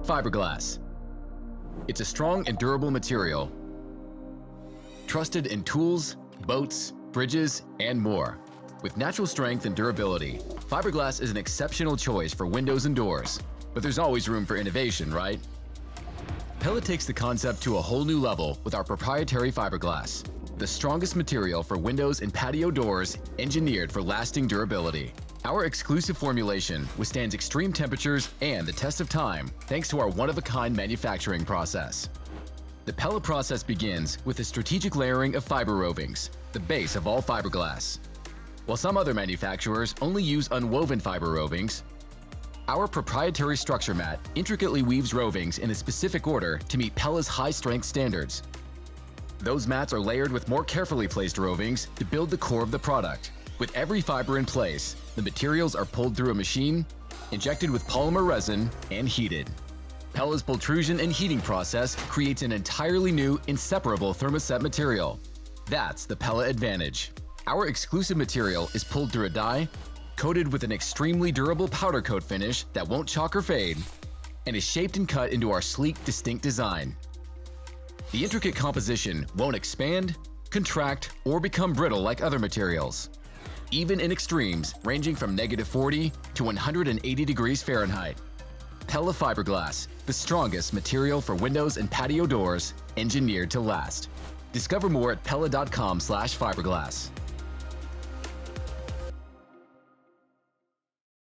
Fiberglass. It's a strong and durable material, trusted in tools, boats, bridges, and more. With natural strength and durability, fiberglass is an exceptional choice for windows and doors. But there's always room for innovation, right? Pella takes the concept to a whole new level with our proprietary fiberglass, the strongest material for windows and patio doors, engineered for lasting durability. Our exclusive formulation withstands extreme temperatures and the test of time thanks to our one-of-a-kind manufacturing process. The Pella process begins with the strategic layering of fiber rovings, the base of all fiberglass. While some other manufacturers only use unwoven fiber rovings, our proprietary structure mat intricately weaves rovings in a specific order to meet Pella's high-strength standards. Those mats are layered with more carefully placed rovings to build the core of the product. With every fiber in place, the materials are pulled through a machine, injected with polymer resin, and heated. Pella's pultrusion and heating process creates an entirely new, inseparable thermoset material. That's the Pella advantage. Our exclusive material is pulled through a die, coated with an extremely durable powder coat finish that won't chalk or fade, and is shaped and cut into our sleek, distinct design. The intricate composition won't expand, contract, or become brittle like other materials, even in extremes ranging from -40 to 180 degrees Fahrenheit. Pella Fiberglass, the strongest material for windows and patio doors, engineered to last. Discover more at pella.com/fiberglass.